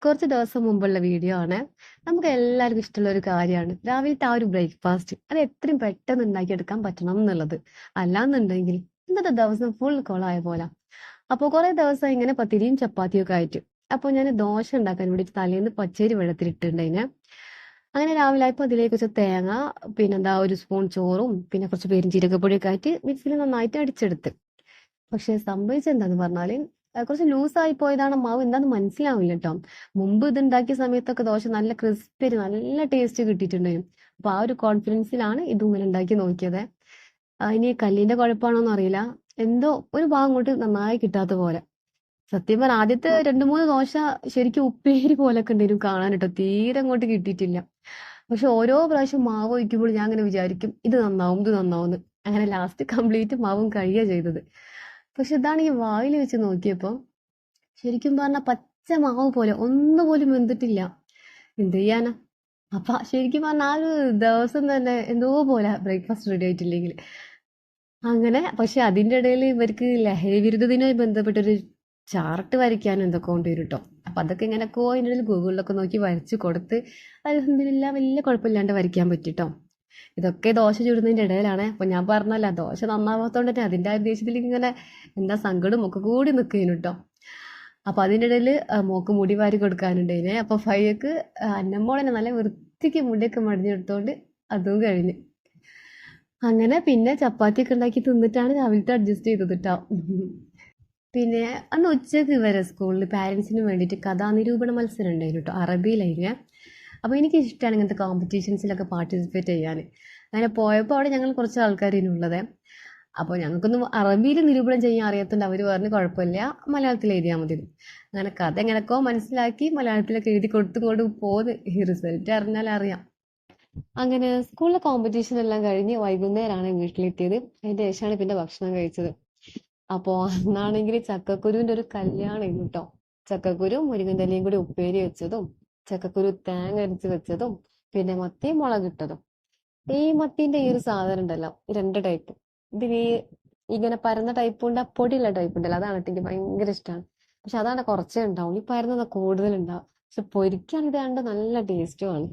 കുറച്ച് ദിവസം മുമ്പുള്ള വീഡിയോ ആണ്. നമുക്ക് എല്ലാവർക്കും ഇഷ്ടമുള്ള ഒരു കാര്യമാണ് രാവിലത്തെ ആ ഒരു ബ്രേക്ക്ഫാസ്റ്റ്. അത് എത്രയും പെട്ടെന്ന് ഉണ്ടാക്കിയെടുക്കാൻ പറ്റണം എന്നുള്ളത്. അല്ലാന്നുണ്ടെങ്കിൽ ഇന്നത്തെ ദിവസം ഫുൾ കൊളായ പോലെ. അപ്പോൾ കുറെ ദിവസം ഇങ്ങനെ പത്തിരിയും ചപ്പാത്തിയും ഒക്കെ ആയിട്ട്. അപ്പോൾ ഞാൻ ദോശ ഉണ്ടാക്കാൻ വേണ്ടിയിട്ട് തലേന്ന് പച്ചരി വെള്ളത്തിലിട്ടുണ്ടായിന്. അങ്ങനെ രാവിലെ ആയപ്പോൾ അതിലേക്ക് കുറച്ച് തേങ്ങ, പിന്നെന്താ ഒരു സ്പൂൺ ചോറും പിന്നെ കുറച്ച് പെരിഞ്ചീരകപ്പൊടിയൊക്കെ ആയിട്ട് മിക്സിയിൽ നന്നായിട്ട് അടിച്ചെടുത്ത്. പക്ഷെ സംഭവിച്ചെന്താന്ന് പറഞ്ഞാല് കുറച്ച് ലൂസായി പോയതാണ് മാവ്, എന്താന്ന് മനസ്സിലാവില്ല കേട്ടോ. മുമ്പ് ഇത് ഉണ്ടാക്കിയ സമയത്തൊക്കെ ദോശ നല്ല ക്രിസ്പി നല്ല ടേസ്റ്റ് കിട്ടിയിട്ടുണ്ടായിരുന്നു. അപ്പൊ ആ ഒരു കോൺഫിഡൻസിലാണ് ഇതും ഇങ്ങനെ ഉണ്ടാക്കി നോക്കിയത്. ഇനി കല്ലിന്റെ കുഴപ്പമാണോന്ന് അറിയില്ല. എന്തോ ഒരു ഭാഗം കൊണ്ട് നന്നായി കിട്ടാത്ത പോലെ. സത്യം പറഞ്ഞാൽ ആദ്യത്തെ 2-3 ദോശ ശരിക്കും ഉപ്പേരി പോലൊക്കെ ഉണ്ടായിരുന്നു കാണാൻ കേട്ടോ. തീരെ അങ്ങോട്ട് കിട്ടിയിട്ടില്ല. പക്ഷെ ഓരോ പ്രാവശ്യം മാവ് ഒഴിക്കുമ്പോൾ ഞാൻ അങ്ങനെ വിചാരിക്കും ഇത് നന്നാവും ഇത് നന്നാവും. അങ്ങനെ ലാസ്റ്റ് കംപ്ലീറ്റ് മാവും കഴിയുക ചെയ്തത്. പക്ഷെ ഇതാണ് ഈ വായിൽ വെച്ച് നോക്കിയപ്പോ ശരിക്കും പറഞ്ഞ പച്ച മാവ് പോലെ ഒന്നുപോലും വെന്തിട്ടില്ല. എന്ത് ചെയ്യാനാ. അപ്പൊ ശരിക്കും പറഞ്ഞ ആ ഒരു ദിവസം തന്നെ എന്തോ പോലെ ബ്രേക്ക്ഫാസ്റ്റ് റെഡി ആയിട്ടില്ലെങ്കിൽ. അങ്ങനെ പക്ഷെ അതിന്റെ ഇടയിൽ ഇവർക്ക് ലഹരി വിരുദ്ധ ദിനവുമായി ബന്ധപ്പെട്ടൊരു ചാർട്ട് വരയ്ക്കാൻ എന്തൊക്കെ കൊണ്ടുവരും കേട്ടോ. അപ്പൊ അതൊക്കെ ഇങ്ങനെയൊക്കെ അതിൻ്റെ ഇടയിൽ ഗൂഗിളിലൊക്കെ നോക്കി വരച്ചു കൊടുത്ത് അൽഹംദുലില്ലാ വലിയ കുഴപ്പമില്ലാണ്ട് വരയ്ക്കാൻ പറ്റിട്ടോ. ഇതൊക്കെ ദോശ ചുടുന്നതിന്റെ ഇടയിലാണ്. അപ്പൊ ഞാൻ പറഞ്ഞല്ല ദോശ നന്നാവാത്തോണ്ട് തന്നെ അതിന്റെ ആ ഒരു ദേഷ്യത്തിലേക്ക് ഇങ്ങനെ എന്താ സങ്കടം ഒക്കെ കൂടി നിൽക്കുന്നു കേട്ടോ. അപ്പൊ അതിന്റെ ഇടയിൽ മോക്ക് മുടി വാരി കൊടുക്കാനുണ്ടായിനെ. അപ്പൊ ഫയ്യക്ക് അന്നമ്മോളെന്നെ നല്ല വൃത്തിക്ക് മുടിയൊക്കെ മടിഞ്ഞെടുത്തോണ്ട് അതും കഴിഞ്ഞ്. അങ്ങനെ പിന്നെ ചപ്പാത്തി ഒക്കെ ഉണ്ടാക്കി തിന്നിട്ടാണ് രാവിലത്തെ അഡ്ജസ്റ്റ് ചെയ്തത് കേട്ടോ. പിന്നെ അന്ന് ഉച്ചക്ക് വരെ സ്കൂളിൽ പാരൻസിന് വേണ്ടിയിട്ട് കഥാനിരൂപണ മത്സരം ഉണ്ടായിരുന്നു കേട്ടോ, അറബിയിലായിരുന്നു. അപ്പോൾ എനിക്ക് ഇഷ്ടമാണ് ഇങ്ങനത്തെ കോമ്പറ്റീഷൻസിലൊക്കെ പാർട്ടിസിപ്പേറ്റ് ചെയ്യാൻ. അങ്ങനെ പോയപ്പോൾ അവിടെ ഞങ്ങൾ കുറച്ച് ആൾക്കാരിനുള്ളത്. അപ്പോൾ ഞങ്ങൾക്കൊന്നും അറബിയിൽ നിരൂപണം ചെയ്യാൻ അറിയാത്തതുകൊണ്ട് അവർ പറഞ്ഞ് കുഴപ്പമില്ല മലയാളത്തിൽ എഴുതിയാൽ മതി. അങ്ങനെ കഥ എങ്ങനെയൊക്കെ മനസ്സിലാക്കി മലയാളത്തിലൊക്കെ എഴുതി കൊടുത്തും കൊണ്ട് പോന്ന്. ഈ റിസൾട്ട് അറിഞ്ഞാൽ അറിയാം. അങ്ങനെ സ്കൂളിലെ കോമ്പറ്റീഷൻ എല്ലാം കഴിഞ്ഞ് വൈകുന്നേരമാണ് വീട്ടിലെത്തിയത്. അതിന്റെ ശേഷമാണ് പിന്നെ ഭക്ഷണം കഴിച്ചത്. അപ്പോ അന്നാണെങ്കിൽ ചക്കക്കുരുവിന്റെ ഒരു കല്യാണമായിരുന്നു കേട്ടോ. ചക്കക്കുരു മുരിങ്ങന്തലയും കൂടി ഉപ്പേരി വെച്ചതും ചക്കക്കുരു തേങ്ങ അരച്ച് വെച്ചതും പിന്നെ മത്തി മുളകിട്ടതും. ഈ മത്തിന്റെ ഈ ഒരു സാധനം ഉണ്ടല്ലോ, ഈ 2 ടൈപ്പ്. ഇതിന് ഇങ്ങനെ പരന്ന ടൈപ്പ് ഉണ്ട്, പൊടിയുള്ള ടൈപ്പ് ഉണ്ടല്ലോ, അതാണ് എനിക്ക് ഭയങ്കര ഇഷ്ടമാണ്. പക്ഷെ അതാണ് കുറച്ചേ ഉണ്ടാവും, ഈ പരന്നത് കൂടുതൽ ഉണ്ടാവും. പക്ഷെ പൊരിക്കാണ് ഇത് രണ്ട് നല്ല ടേസ്റ്റുമാണ്.